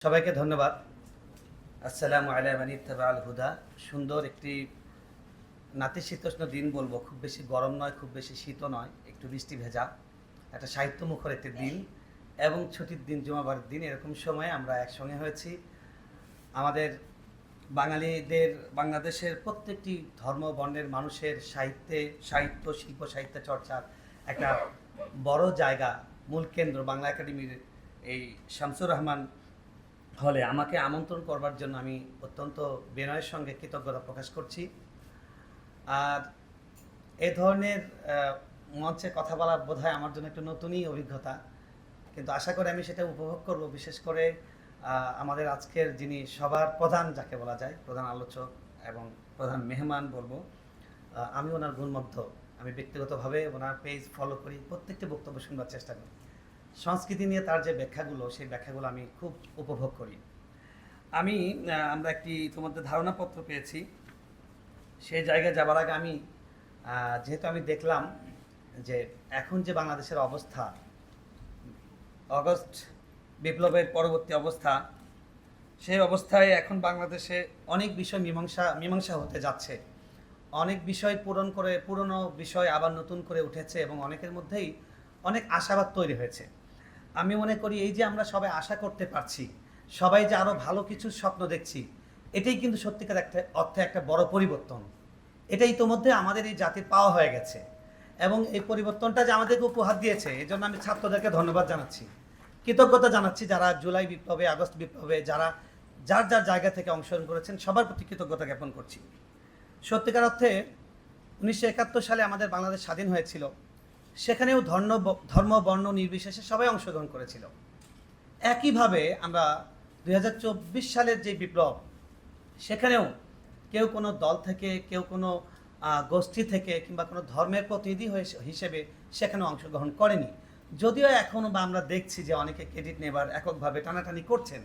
সবাইকে ধন্যবাদ। আসসালামু আলা মান ইত্তাবাআল হুদা। সুন্দর একটি নাতিশীতোষ্ণ দিন বলবো, খুব বেশি গরম নয়, খুব বেশি শীতও নয়, একটু বৃষ্টি ভেজা, একটা সাহিত্যমুখর একটি দিন এবং ছুটির দিন, জুমাবারের দিন। এরকম সময়ে আমরা একসঙ্গে হয়েছি। আমাদের বাঙালিদের, বাংলাদেশের প্রত্যেকটি ধর্ম বর্ণের মানুষের সাহিত্য শিল্প সাহিত্য চর্চার একটা বড় জায়গা, মূল কেন্দ্র বাংলা একাডেমির এই শামসুর রহমান হলে আমাকে আমন্ত্রণ করবার জন্য আমি অত্যন্ত বিনয়ের সঙ্গে কৃতজ্ঞতা প্রকাশ করছি। আর এ ধরনের মঞ্চে কথা বলা বোধহয় আমার জন্য একটু নতুনই অভিজ্ঞতা, কিন্তু আশা করি আমি সেটা উপভোগ করব। বিশেষ করে আমাদের আজকের যিনি সবার প্রধান, যাকে বলা যায় প্রধান আলোচক এবং প্রধান মেহমান বলবো, আমি ওনার গুণমুগ্ধ। আমি ব্যক্তিগতভাবে ওনার পেজ ফলো করি, প্রত্যেকটি বক্তব্য শুনবার চেষ্টা করি। সংস্কৃতি নিয়ে তার যে ব্যাখ্যাগুলো, সেই ব্যাখ্যাগুলো আমি খুব উপভোগ করি। আমরা একটি তোমাদের ধারণাপত্র পেয়েছি। সেই জায়গায় যাবার আগে যেহেতু আমি দেখলাম যে এখন যে বাংলাদেশের অবস্থা, অগস্ট বিপ্লবের পরবর্তী অবস্থা, সেই অবস্থায় এখন বাংলাদেশে অনেক বিষয় মীমাংসা হতে যাচ্ছে। অনেক বিষয় পুরনো বিষয় আবার নতুন করে উঠেছে এবং অনেকের মধ্যেই অনেক আশাবাদ তৈরি হয়েছে। আমি মনে করি এই যে আমরা সবাই আশা করতে পারছি, সবাই যে আরও ভালো কিছুর স্বপ্ন দেখছি, এটাই কিন্তু সত্যিকার অর্থে একটা বড় পরিবর্তন। এটা ইতোমধ্যে আমাদের এই জাতির পাওয়া হয়ে গেছে এবং এই পরিবর্তনটা যে আমাদেরকে উপহার দিয়েছে, এই জন্য আমি ছাত্রদেরকে ধন্যবাদ জানাচ্ছি, কৃতজ্ঞতা জানাচ্ছি। যারা জুলাই বিপ্লবে, আগস্ট বিপ্লবে যারা যার যার জায়গা থেকে অংশগ্রহণ করেছেন, সবার প্রতি কৃতজ্ঞতা জ্ঞাপন করছি। সত্যিকার অর্থে 1971 সালে আমাদের বাংলাদেশ স্বাধীন হয়েছিল। সেখানেও ধর্ম বর্ণ নির্বিশেষে সবাই অংশগ্রহণ করেছিল। একইভাবে আমরা 2024 সালের যে বিপ্লব, সেখানেও কেউ কোনো দল থেকে, কেউ কোনো গোষ্ঠী থেকে কিংবা কোনো ধর্মের প্রতিনিধি হিসেবে সেখানে অংশগ্রহণ করেনি। যদিও এখনও বা আমরা দেখছি যে অনেকে ক্রেডিট নেবার এককভাবে টানাটানি করছেন,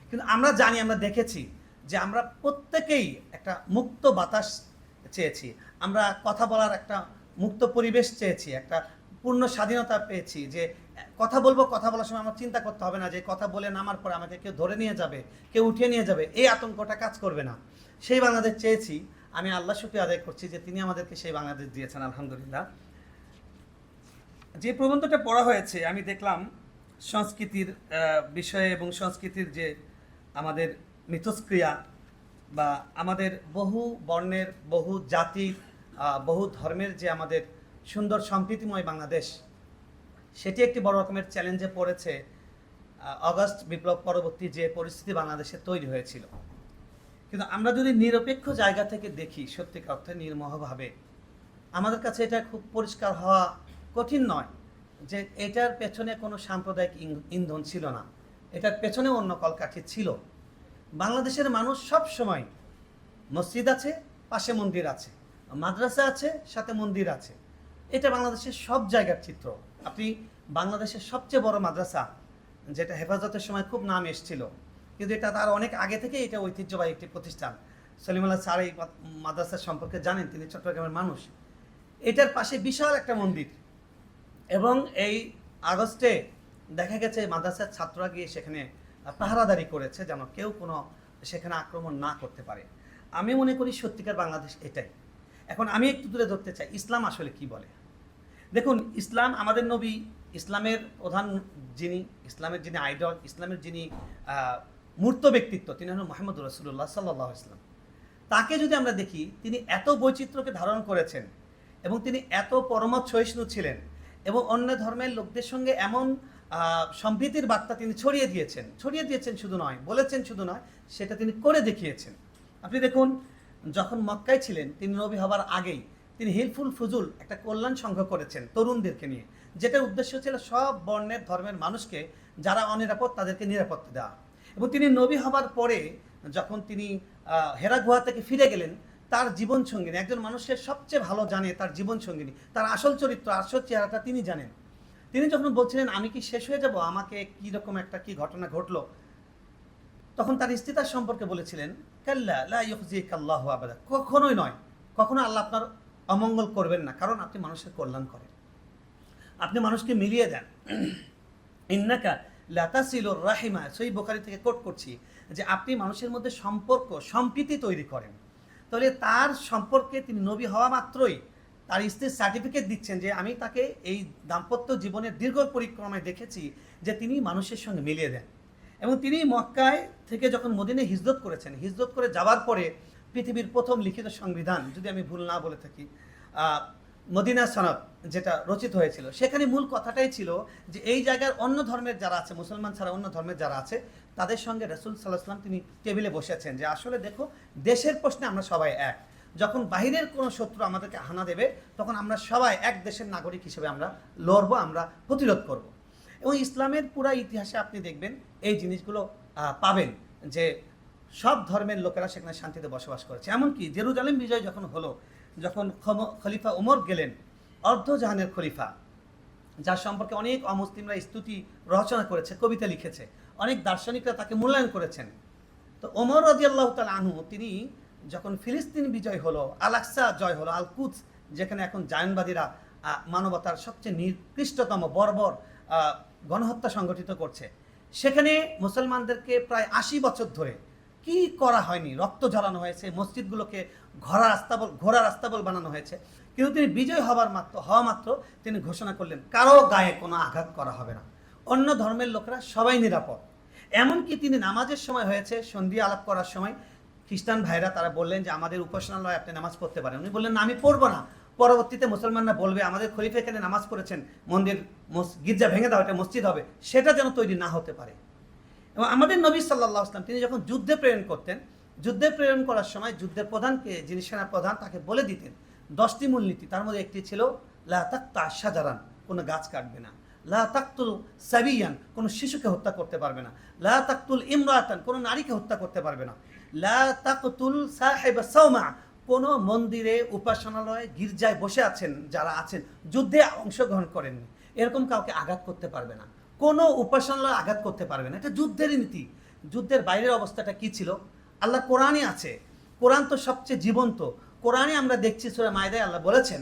কিন্তু আমরা জানি, আমরা দেখেছি যে আমরা প্রত্যেকেই একটা মুক্ত বাতাস চেয়েছি, আমরা কথা বলার একটা মুক্ত পরিবেশ চেয়েছি, একটা পূর্ণ স্বাধীনতা পেয়েছি। যে কথা বলার সময় আমার চিন্তা করতে হবে না যে কথা বলে নামার পর আমাকে কেউ ধরে নিয়ে যাবে, কেউ উঠিয়ে নিয়ে যাবে, এই আতঙ্কটা কাজ করবে না। সেই বাংলাদেশ চেয়েছি। আমি আল্লাহ শুকরিয়া আদায় করছি যে তিনি আমাদেরকে সেই বাংলাদেশ দিয়েছেন, আলহামদুলিল্লাহ। যে প্রবন্ধটা পড়া হয়েছে, আমি দেখলাম সংস্কৃতির বিষয়ে এবং সংস্কৃতির যে আমাদের মিথস্ক্রিয়া বা আমাদের বহু বর্ণের, বহু জাতির, বহু ধর্মের যে আমাদের সুন্দর সম্প্রীতিময় বাংলাদেশ, সেটি একটি বড় রকমের চ্যালেঞ্জে পড়েছে অগস্ট বিপ্লব পরবর্তী যে পরিস্থিতি বাংলাদেশে তৈরি হয়েছিল। কিন্তু আমরা যদি নিরপেক্ষ জায়গা থেকে দেখি, সত্যিকার অর্থে নির্মোহভাবে, আমাদের কাছে এটা খুব পরিষ্কার হওয়া কঠিন নয় যে এটার পেছনে কোনো সাম্প্রদায়িক ইন্ধন ছিল না, এটার পেছনে অন্য কলকাঠি ছিল। বাংলাদেশের মানুষ সব সময়, মসজিদ আছে, পাশে মন্দির আছে, মাদ্রাসা আছে, সাথে মন্দির আছে। এটা বাংলাদেশের সব জায়গার চিত্র। আপনি বাংলাদেশের সবচেয়ে বড় মাদ্রাসা, যেটা হেফাজতের সময় খুব নাম এসেছিল, কিন্তু এটা তার অনেক আগে থেকে এটা ঐতিহ্যবাহী একটি প্রতিষ্ঠান। সলিমুল্লাহ স্যার এই মাদ্রাসার সম্পর্কে জানেন, তিনি চট্টগ্রামের মানুষ। এটার পাশে বিশাল একটা মন্দির, এবং এই আগস্টে দেখা গেছে মাদ্রাসার ছাত্ররা গিয়ে সেখানে পাহারাদারি করেছে যেন কেউ কোনো সেখানে আক্রমণ না করতে পারে। আমি মনে করি সত্যিকার বাংলাদেশ এটাই। এখন আমি একটু তুলে ধরতে চাই ইসলাম আসলে কি বলে। দেখুন, ইসলাম, আমাদের নবী, ইসলামের প্রধান যিনি, ইসলামের যিনি আইডল, ইসলামের যিনি মূর্ত ব্যক্তিত্ব, তিনি হলেন মুহাম্মদ রাসূলুল্লাহ সাল্লাল্লাহু আলাইহি ওয়াসাল্লাম। তাকে যদি আমরা দেখি, তিনি এত বৈচিত্র্যকে ধারণ করেছেন এবং তিনি এত পরমত সহিষ্ণু ছিলেন এবং অন্য ধর্মের লোকদের সঙ্গে এমন সম্প্রীতির বার্তা তিনি ছড়িয়ে দিয়েছেন শুধু নয়, বলেছেন শুধু নয়, সেটা তিনি করে দেখিয়েছেন। আপনি দেখুন, যখন মক্কায় ছিলেন, তিনি নবী হবার আগেই তিনি হিলফুল ফুজুল একটা কল্যাণ সংঘ করেছেন তরুণদেরকে নিয়ে, যেটার উদ্দেশ্য ছিল সব বর্ণের ধর্মের মানুষকে, যারা অনিরাপদ তাদেরকে নিরাপত্তা দেওয়া। এবং তিনি নবী হবার পরে যখন তিনি হেরা গুহা থেকে ফিরে গেলেন, তার জীবন সঙ্গিনী, একজন মানুষের সবচেয়ে ভালো জানে তার জীবন সঙ্গিনী, তার আসল চরিত্র, আসল চেহারাটা তিনি জানেন। তিনি যখন বলছিলেন আমি কি শেষ হয়ে যাব, আমাকে কীরকম একটা কি ঘটনা ঘটলো, তখন তার স্ত্রী তার সম্পর্কে বলেছিলেন, কাল্লা লা ইউখজিকাল্লাহু আবাদা, কখনোই নয়, কখনো আল্লাহ আপনার অমঙ্গল করবেন না, কারণ আপনি মানুষের কল্যাণ করেন, আপনি মানুষকে মিলিয়ে দেন। ইন্নাকা লাতাসিলুর রাহিমা, সহিহ বুখারী থেকে কোট করছি, যে আপনি মানুষের মধ্যে সম্পর্ক সম্প্রীতি তৈরি করেন। তাহলে তার সম্পর্কে তিনি নবী হওয়া মাত্রই তার স্ত্রীর সার্টিফিকেট দিচ্ছেন যে আমি তাকে এই দাম্পত্য জীবনের দীর্ঘ পরিক্রমায় দেখেছি যে তিনি মানুষের সঙ্গে মিলিয়ে দেন। এবং তিনি মক্কায় থেকে যখন মদিনায় হিজরত করেছেন, হিজরত করে যাওয়ার পরে পৃথিবীর প্রথম লিখিত সংবিধান, যদি আমি ভুল না বলে থাকি, মদিনা সনদ যেটা রচিত হয়েছিল, সেখানে মূল কথাটাই ছিল যে এই জায়গার অন্য ধর্মের যারা আছে, মুসলমান ছাড়া অন্য ধর্মের যারা আছে, তাদের সঙ্গে রাসূল সাল্লাল্লাহু আলাইহি ওয়াসাল্লাম তিনি টেবিলে বসেছেন যে আসলে দেখো, দেশের প্রশ্নে আমরা সবাই এক। যখন বাহিরের কোনো শত্রু আমাদেরকে হানা দেবে, তখন আমরা সবাই এক দেশের নাগরিক হিসেবে আমরা লড়বো, আমরা প্রতিরোধ করব। এবং ইসলামের পুরা ইতিহাসে আপনি দেখবেন এই জিনিসগুলো পাবেন যে সব ধর্মের লোকেরা সেখানে শান্তিতে বসবাস করেছে। এমনকি জেরুজালেম বিজয় যখন হলো, যখন খলিফা ওমর গেলেন, অর্ধজাহানের খলিফা, যার সম্পর্কে অনেক অমুসলিমরা স্তুতি রচনা করেছে, কবিতা লিখেছে, অনেক দার্শনিকরা তাকে মূল্যায়ন করেছেন। তো ওমর রাদিয়াল্লাহু তাআলা আনহু তিনি যখন ফিলিস্তিন বিজয় হলো, আল আকসা জয় হলো, আল কুদস যেখানে এখন জায়নবাদীরা মানবতার সবচেয়ে নিকৃষ্টতম বর্বর গণহত্যা সংগঠিত করছে, সেখানে মুসলমানদেরকে প্রায় 80 বছর ধরে কি করা হয়নি, রক্ত ঝরানো হয়েছে, মসজিদগুলোকে ঘোড়া রাস্তাবল বানানো হয়েছে, কিন্তু তিনি বিজয় হওয়া মাত্র তিনি ঘোষণা করলেন কারো গায়ে কোনো আঘাত করা হবে না, অন্য ধর্মের লোকেরা সবাই নিরাপদ। এমনকি তিনি নামাজের সময় হয়েছে, সন্ধ্যা আলাপ করার সময় খ্রিস্টান ভাইরা তারা বললেন যে আমাদের উপাসনালয়ে আপনি নামাজ পড়তে পারেন। উনি বললেন না, আমি পড়বো না। পরবর্তীতে মুসলমানরা বলবে আমাদের খলিফা এখানে নামাজ পড়েছেন, গির্জা ভেঙে দাও, এটা মসজিদ হবে, সেটা যেন তৈরি না হতে পারে। এবং আমাদের নবী সাল্লাল্লাহু আলাইহি ওয়াসাল্লাম তিনি যখন যুদ্ধে প্রেরণ করতেন, যুদ্ধে প্রেরণ করার সময় যুদ্ধের প্রধানকে, যিনি সেনা প্রধান, তাকে বলে দিতেন 10টি মূলনীতি। তার মধ্যে একটি ছিল লা তাকতা শাজারান, কোনো গাছ কাটবে না, লা তাকতুল সাবিয়ান, কোনো শিশুকে হত্যা করতে পারবে না, লা তাকতুল ইমরাতান, কোনো নারীকে হত্যা করতে পারবে না, লা তাকতুল সাহিবা সাওমা, কোনো মন্দিরে, উপাসনালয়ে, গির্জায় বসে আছেন যারা আছেন, যুদ্ধে অংশগ্রহণ করেননি, এরকম কাউকে আঘাত করতে পারবে না, কোনো উপাসনালয়ে আঘাত করতে পারবে না। এটা যুদ্ধেরই নীতি। যুদ্ধের বাইরের অবস্থাটা কি ছিল? আল্লাহ কোরআনে আছে, কোরআন তো সবচেয়ে জীবন্ত। কোরআনে আমরা দেখছি সূরা মায়দায় আল্লাহ বলেছেন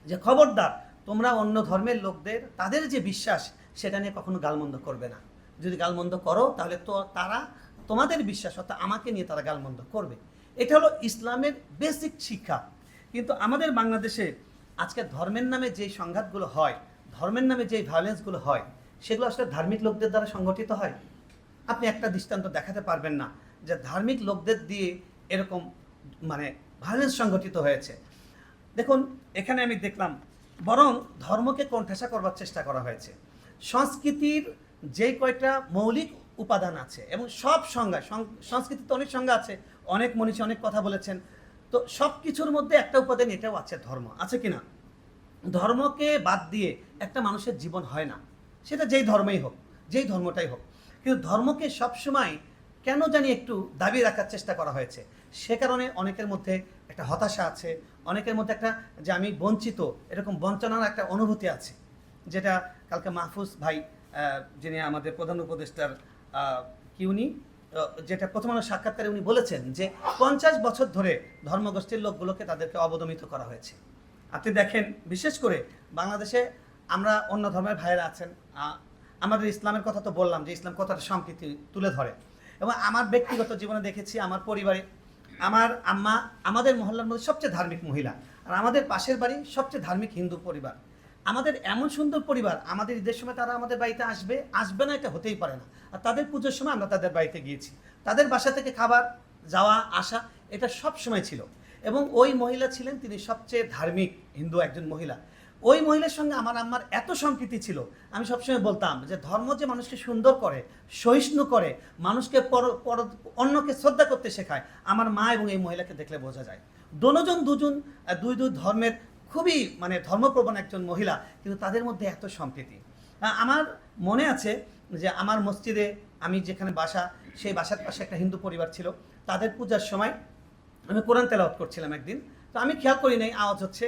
যে খবরদার তোমরা অন্য ধর্মের লোকদের, তাদের যে বিশ্বাস সেটা নিয়ে কখনো গালমন্দ করবে না। যদি গালমন্দ করো তাহলে তো তারা তোমাদের বিশ্বাস, অর্থাৎ আমাকে নিয়ে তারা গালমন্দ করবে। এটা হলো ইসলামের বেসিক শিক্ষা। কিন্তু আমাদের বাংলাদেশে আজকে ধর্মের নামে যেই সংঘাতগুলো হয়, ধর্মের নামে যেই ভায়োলেন্সগুলো হয়, সেগুলো আসলে ধার্মিক লোকদের দ্বারা সংগঠিত হয়। আপনি একটা দৃষ্টান্ত দেখাতে পারবেন না যে ধার্মিক লোকদের দিয়ে এরকম ভায়োলেন্স সংগঠিত হয়েছে। দেখুন, এখানে আমি দেখলাম বরং ধর্মকে কোণঠাসা করবার চেষ্টা করা হয়েছে। সংস্কৃতির যে কয়টা মৌলিক উপাদান আছে, এবং সব সংজ্ঞা, সংস্কৃতিতে অনেক সংজ্ঞা আছে, অনেক মনীষী অনেক কথা বলেছেন, তো সব কিছুর মধ্যে একটা উপাদান এটাও আছে, ধর্ম আছে কিনা। ধর্মকে বাদ দিয়ে একটা মানুষের জীবন হয় না, সেটা যেই ধর্মেই হোক, যেই ধর্মটাই হোক। কিন্তু ধর্মকে সবসময় কেন জানি একটু দাবি রাখার চেষ্টা করা হয়েছে। সে কারণে অনেকের মধ্যে একটা হতাশা আছে, অনেকের মধ্যে একটা যে আমি বঞ্চিত, এরকম বঞ্চনার একটা অনুভূতি আছে, যেটা কালকে মাহফুজ ভাই, যিনি আমাদের প্রধান উপদেষ্টার উনি যেটা প্রথম আলো সাক্ষাৎকারে উনি বলেছেন যে 50 বছর ধরে ধর্মগোষ্ঠীর লোকগুলোকে তাদেরকে অবদমিত করা হয়েছে। আপনি দেখেন, বিশেষ করে বাংলাদেশে আমরা অন্য ধর্মের ভাইয়েরা আছেন, আমাদের ইসলামের কথা তো বললাম যে ইসলাম কতটা সম্প্রীতি তুলে ধরে। এবং আমার ব্যক্তিগত জীবনে দেখেছি, আমার পরিবারে আমার আম্মা আমাদের মহল্লার মধ্যে সবচেয়ে ধার্মিক মহিলা, আর আমাদের পাশের বাড়ি সবচেয়ে ধার্মিক হিন্দু পরিবার। আমাদের এমন সুন্দর পরিবার, আমাদের ঈদের সময় তারা আমাদের বাড়িতে আসবে না এটা হতেই পারে না। আর তাদের পুজোর সময় আমরা তাদের বাড়িতে গিয়েছি, তাদের বাসা থেকে খাবার যাওয়া আসা এটা সব সময় ছিল। এবং ওই মহিলা ছিলেন, তিনি সবচেয়ে ধার্মিক হিন্দু একজন মহিলা। ওই মহিলার সঙ্গে আমার আম্মার এত সম্প্রীতি ছিল, আমি সবসময় বলতাম যে ধর্ম যে মানুষকে সুন্দর করে, সহিষ্ণু করে, মানুষকে অন্যকে শ্রদ্ধা করতে শেখায়, আমার মা এবং এই মহিলাকে দেখলে বোঝা যায়। দুই ধর্মের খুবই ধর্মপ্রবণ একজন মহিলা, কিন্তু তাদের মধ্যে এত সম্প্রীতি। আমার মনে আছে যে আমার মসজিদে, আমি যেখানে বাসা, সেই বাসার পাশে একটা হিন্দু পরিবার ছিল। তাদের পূজার সময় আমি কোরআন তেলাওয়াত করছিলাম একদিন, তো আমি খেয়াল করি নাই আওয়াজ হচ্ছে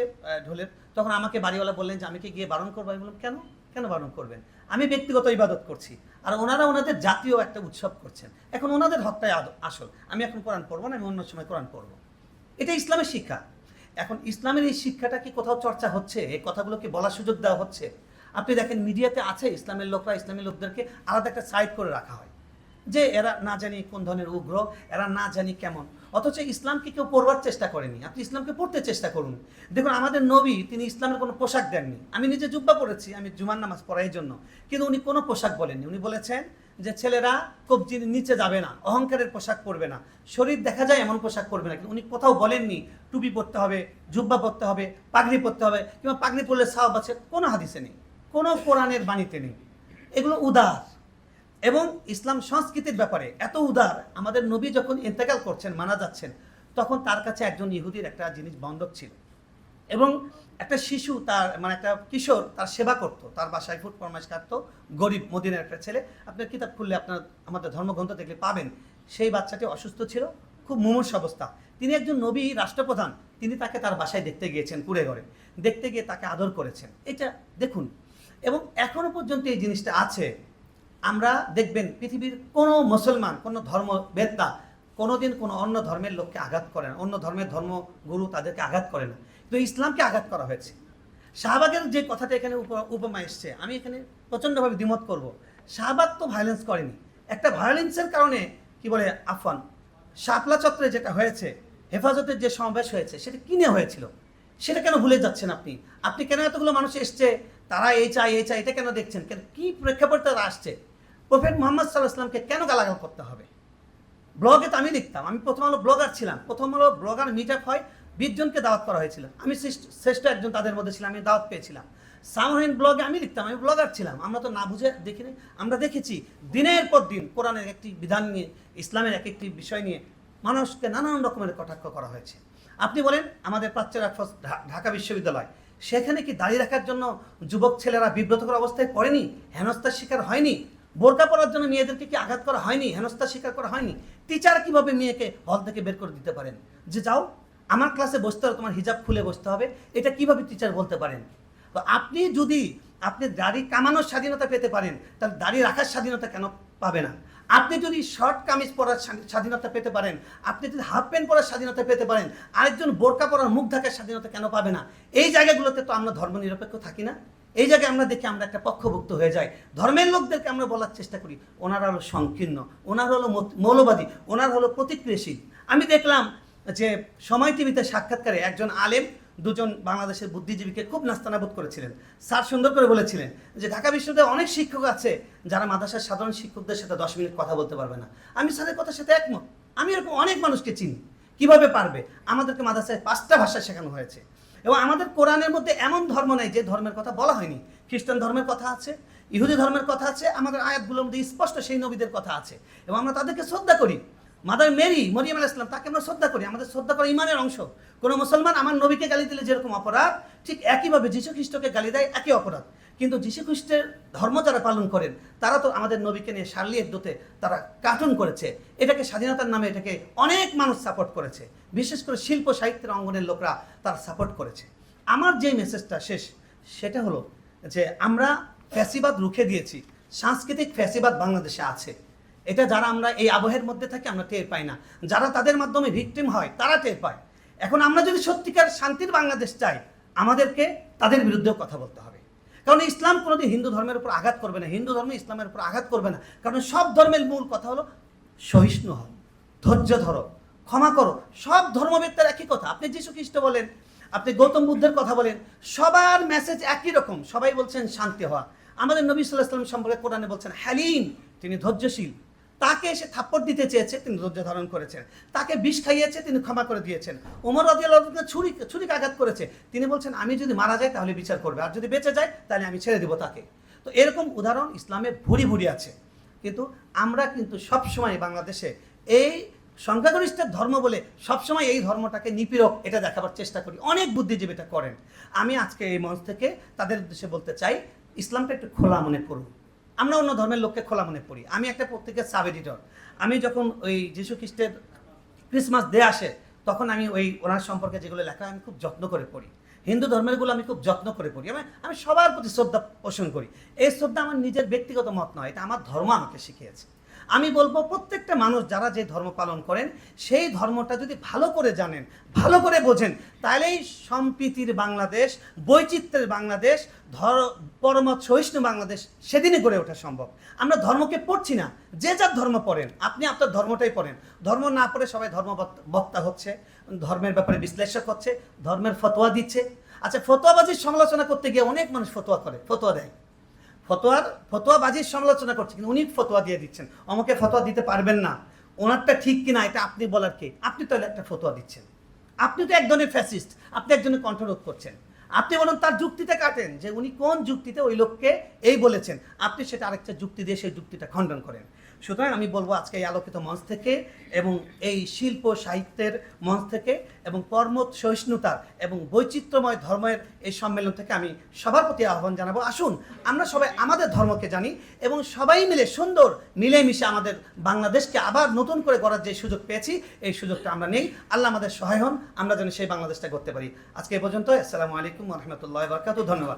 ঢোলের। তখন আমাকে বাড়িওয়ালা বললেন যে আমি কি গিয়ে বারণ করবো? আমি বললাম কেন বারণ করবেন? আমি ব্যক্তিগত ইবাদত করছি, আর ওনারা ওনাদের জাতীয় একটা উৎসব করছেন, এখন ওনাদের হকটাই আসল। আমি এখন কোরআন পড়বো না, আমি অন্য সময় কোরআন পড়বো। এটা ইসলামের শিক্ষা। এখন ইসলামের এই শিক্ষাটা কি কোথাও চর্চা হচ্ছে? এই কথাগুলো কি বলার সুযোগ দেওয়া হচ্ছে? আপনি দেখেন মিডিয়াতে আছে ইসলামের লোকরা, ইসলামী লোকদেরকে আলাদা একটা সাইড করে রাখা হয় যে এরা না জানি কোন ধরনের উগ্র, এরা না জানি কেমন। অথচ ইসলামকে কেউ পড়বার চেষ্টা করেনি। আপনি ইসলামকে পড়তে চেষ্টা করুন। দেখুন আমাদের নবী তিনি ইসলামের কোনো পোশাক দেননি। আমি নিজে জুব্বা পড়েছি, আমি জুমার নামাজ পড়ার এই জন্য, কিন্তু উনি কোনো পোশাক বলেননি। উনি বলেছেন যে ছেলেরা কবজির নিচে যাবে না, অহংকারের পোশাক পরবে না, শরীর দেখা যায় এমন পোশাক পরবে না। কিন্তু উনি কোথাও বলেননি টুপি পরতে হবে, জুব্বা পরতে হবে, পাগড়ি পরতে হবে, কিংবা পাগড়ি পরলে সাওয়াব আছে, কোনো হাদিসে নেই, কোনো কোরআনের বাণীতে নেই। এগুলো উদার। এবং ইসলাম সংস্কৃতির ব্যাপারে এত উদার, আমাদের নবী যখন ইন্তেকাল করছেন, মারা যাচ্ছেন, তখন তার কাছে একজন ইহুদির একটা জিনিস বন্ধক ছিল, এবং একটা শিশু তার মানে একটা কিশোর তার সেবা করতো, তার বাসায় ফুড ফরমাইশ কাটতো, গরিব মদিনার একটা ছেলে। আপনার কিতাব খুললে আপনার আমাদের ধর্মগ্রন্থ দেখলে পাবেন সেই বাচ্চাটি অসুস্থ ছিল, খুব মুমূর্ষ অবস্থা। তিনি একজন নবী রাষ্ট্রপ্রধান, তিনি তাকে তার বাসায় দেখতে গিয়েছেন, কুড়ে ঘরে দেখতে গিয়ে তাকে আদর করেছেন। এটা দেখুন, এবং এখনো পর্যন্ত এই জিনিসটা আছে। আমরা দেখবেন পৃথিবীর কোনো মুসলমান, কোনো ধর্মবেত্তা কোনোদিন কোনো অন্য ধর্মের লোককে আঘাত করে না, অন্য ধর্মের ধর্মগুরু তাদেরকে আঘাত করে না, কিন্তু ইসলামকে আঘাত করা হয়েছে। শাহবাগের যে কথাটা এখানে উপমা এসছে, আমি এখানে প্রচণ্ডভাবে দ্বিমত করব। শাহবাগ তো ভায়োলেন্স করেনি, একটা ভায়োলেন্সের কারণে কি বলে আফওয়ান শাপলা চত্বরে যেটা হয়েছে, হেফাজতের যে সমাবেশ হয়েছে, সেটা কিনে হয়েছিল, সেটা কেন ভুলে যাচ্ছেন আপনি? আপনি কেন এতগুলো মানুষ এসছে, তারা এই চাই এই চাই, এটা কেন দেখছেন? কেন, কি প্রেক্ষাপটে তারা আসছে? প্রফেট মুহাম্মদ সাল্লাল্লাহু আলাইহি ওয়াসাল্লামকে কেন গালাগাল করতে হবে? ব্লগে তো আমি লিখতাম, আমি প্রথম আলো ব্লগার ছিলাম, প্রথম আলো ব্লগার মিট আপ হয়, 20 জনকে দাওয়াত করা হয়েছিল, আমি শ্রেষ্ঠ একজন তাদের মধ্যে ছিলাম, আমি দাওয়াত পেয়েছিলাম। সামহাইন ব্লগে আমি লিখতাম, আমি ব্লগার ছিলাম। আমরা তো না বুঝে দেখিনি, আমরা দেখেছি দিনের পর দিন কোরআনের একটি বিধান নিয়ে, ইসলামের এক একটি বিষয় নিয়ে মানুষকে নানান রকমের কটাক্ষ করা হয়েছে। আপনি বলেন আমাদের প্রাচ্যের ঢাকা বিশ্ববিদ্যালয়, সেখানে কি দাঁড়িয়ে রাখার জন্য যুবক ছেলেরা বিব্রতকর অবস্থায় পড়েনি, হেনস্থার শিকার হয়নি? বোরকা পরার জন্য মেয়েদেরকে কি আঘাত করা হয়নি, হেনস্থার শিকার করা হয়নি? টিচার কিভাবে মেয়েকে হল থেকে বের করে দিতে পারেন যে যাও আমার ক্লাসে বসতে হবে, তোমার হিজাব খুলে বসতে হবে? এটা কিভাবে টিচার বলতে পারেন? তো আপনি যদি আপনি দাড়ি কামানোর স্বাধীনতা পেতে পারেন, তাহলে দাড়ি রাখার স্বাধীনতা কেন পাবে না? আপনি যদি শর্ট কামিজ পরার স্বাধীনতা পেতে পারেন, আপনি যদি হাফ প্যান্ট পরার স্বাধীনতা পেতে পারেন, আরেকজন বোরকা পরার মুখ ঢাকার স্বাধীনতা কেন পাবে না? এই জায়গাগুলোতে তো আমরা ধর্মনিরপেক্ষ থাকি না। এই জায়গায় আমরা দেখি আমরা একটা পক্ষভুক্ত হয়ে যাই। ধর্মের লোকদেরকে আমরা বলার চেষ্টা করি ওনারা হলো সংকীর্ণ, ওনারা হলো মৌলবাদী, ওনারা হলো প্রতিক্রিয়াশীল। আমি দেখলাম যে সময় টিভিতে সাক্ষাৎকারে একজন আলেম দুজন বাংলাদেশের বুদ্ধিজীবীকে খুব নাস্তানাবুদ করেছিলেন। স্যার সুন্দর করে বলেছিলেন যে ঢাকা বিশ্ববিদ্যালয়ে অনেক শিক্ষক আছে যারা মাদ্রাসার সাধারণ শিক্ষকদের সাথে 10 মিনিট কথা বলতে পারবে না। আমি স্যারের কথার সাথে একমত। আমি এরকম অনেক মানুষকে চিনি। কিভাবে পারবে? আমাদেরকে মাদ্রাসায় 5টা ভাষা শেখানো হয়েছে, এবং আমাদের কোরআনের মধ্যে এমন ধর্ম নাই যে ধর্মের কথা বলা হয়নি। খ্রিস্টান ধর্মের কথা আছে, ইহুদি ধর্মের কথা আছে, আমাদের আয়াতগুলোর মধ্যে স্পষ্ট সেই নবীদের কথা আছে, এবং আমরা তাদেরকে শ্রদ্ধা করি। মাদার মেরি, মরিয়ম আলাইহিস সালাম, তাকে আমরা শ্রদ্ধা করি, আমাদের শ্রদ্ধা করা ইমানের অংশ। কোনো মুসলমান আমার নবীকে গালি দিলে যেরকম অপরাধ, ঠিক একইভাবে যীশু খ্রিস্টকে গালি দেয়, একই অপরাধ। কিন্তু যীশু খ্রিস্টের ধর্ম যারা পালন করেন তারা তো আমাদের নবীকে নিয়ে শার্লি এবদোতে তারা কার্টুন করেছে, এটাকে স্বাধীনতার নামে এটাকে অনেক মানুষ সাপোর্ট করেছে, বিশেষ করে শিল্প সাহিত্যের অঙ্গনের লোকরা তারা সাপোর্ট করেছে। আমার যে মেসেজটা শেষ, সেটা হলো যে আমরা ফ্যাসিবাদ রুখে দিয়েছি, সাংস্কৃতিক ফ্যাসিবাদ বাংলাদেশে আছে। এটা যারা আমরা এই আবহের মধ্যে থাকি আমরা টের পাই না, যারা তাদের মাধ্যমে ভিকটিম হয় তারা টের পায়। এখন আমরা যদি সত্যিকার শান্তির বাংলাদেশ চাই, আমাদেরকে তাদের বিরুদ্ধেও কথা বলতে হবে। কারণ ইসলাম কোনোদিন হিন্দু ধর্মের উপর আঘাত করবে না, হিন্দু ধর্ম ইসলামের উপর আঘাত করবে না। কারণ সব ধর্মের মূল কথা হলো সহিষ্ণু হও, ধৈর্য ধরো, ক্ষমা করো। সব ধর্মবেত্তার একই কথা। আপনি যীশু খ্রিস্ট বলেন, আপনি গৌতম বুদ্ধের কথা বলেন, সবার মেসেজ একই রকম, সবাই বলছেন শান্তি হওয়া। আমাদের নবী সাল্লাল্লাহু আলাইহি ওয়াসাল্লাম সম্পর্কে কোরআনে বলছেন হালিম, তিনি ধৈর্যশীল। তাকে এসে থাপ্পড় দিতে চেয়েছে, তিনি ধৈর্য ধারণ করেছেন। তাকে বিষ খাইয়েছে, তিনি ক্ষমা করে দিয়েছেন। ওমর রাদিয়াল্লাহু আনহু ছুরি আঘাত করেছে, তিনি বলছেন আমি যদি মারা যাই তাহলে বিচার করবে, আর যদি বেঁচে যায় তাহলে আমি ছেড়ে দেবো তাকে। তো এরকম উদাহরণ ইসলামে ভুরি ভুরি আছে। কিন্তু আমরা কিন্তু সবসময় বাংলাদেশে এই সংখ্যাগরিষ্ঠের ধর্ম বলে সবসময় এই ধর্মটাকে নিপীড়ক এটা দেখাবার চেষ্টা করি। অনেক বুদ্ধিজীবী এটা করেন। আমি আজকে এই মঞ্চ থেকে তাদের উদ্দেশ্যে বলতে চাই, ইসলামটা একটু খোলা মনে পড়ুন। আমরা অন্য ধর্মের লোককে খোলা মনে পড়ি। আমি একটা পত্রিকার সাব এডিটর। আমি যখন ওই যীশু খ্রিস্টের ক্রিসমাস ডে আসে, তখন আমি ওই ওনার সম্পর্কে যেগুলো লেখা আমি খুব যত্ন করে পড়ি। হিন্দু ধর্মেরগুলো আমি খুব যত্ন করে পড়ি। আমি সবার প্রতি শ্রদ্ধা পোষণ করি। এই শ্রদ্ধা আমার নিজের ব্যক্তিগত মত নয়, এটা আমার ধর্ম আমাকে শিখিয়েছে। আমি বলবো প্রত্যেকটা মানুষ যারা যে ধর্ম পালন করেন সেই ধর্মটা যদি ভালো করে জানেন, ভালো করে বোঝেন, তাহলেই সম্প্রীতির বাংলাদেশ, বৈচিত্র্যের বাংলাদেশ, পরমত সহিষ্ণু বাংলাদেশ সেদিনই গড়ে ওঠা সম্ভব। আমরা ধর্মকে পড়ছি না, যে যার ধর্ম পড়েন, আপনি আপনার ধর্মটাই পড়েন। ধর্ম না পড়ে সবাই ধর্ম বক্তা হচ্ছে, ধর্মের ব্যাপারে বিশ্লেষক হচ্ছে, ধর্মের ফতোয়া দিচ্ছে। আচ্ছা, ফতোয়াবাজির সমালোচনা করতে গিয়ে অনেক মানুষ ফতোয়া দেয়, ফতোয়াবাজির সমালোচনা করছে, কিন্তু উনি ফতোয়া দিয়ে দিচ্ছেন, আমাকে ফতোয়া দিতে পারবেন না, ওনারটা ঠিক কিনা এটা আপনি বলার কে? আপনি তো একটা ফতোয়া দিচ্ছেন, আপনি তো এক ধরনের ফ্যাসিস্ট, আপনি একজনের কণ্ঠরোধ করছেন। আপনি বলুন তার যুক্তিতে কাটেন যে উনি কোন যুক্তিতে ওই লোককে এই বলেছেন, আপনি সেটা আরেকটা যুক্তি দিয়ে সেই যুক্তিটা খণ্ডন করেন। সুতরাং আমি বলবো আজকে এই আলোকিত মঞ্চ থেকে এবং এই শিল্প সাহিত্যের মঞ্চ থেকে এবং পরমত সহিষ্ণুতার এবং বৈচিত্র্যময় ধর্মের এই সম্মেলন থেকে আমি সবার প্রতি আহ্বান জানাবো, আসুন আমরা সবাই আমাদের ধর্মকে জানি এবং সবাই মিলে সুন্দর মিলেমিশে আমাদের বাংলাদেশকে আবার নতুন করে গড়ার যে সুযোগ পেয়েছি এই সুযোগটা আমরা নেই। আল্লাহ আমাদের সহায় হন, আমরা যেন সেই বাংলাদেশটা করতে পারি। আজকে এই পর্যন্ত। আসসালামু আলাইকুম ওয়া রাহমাতুল্লাহি ওয়া বারাকাতুহু। ধন্যবাদ।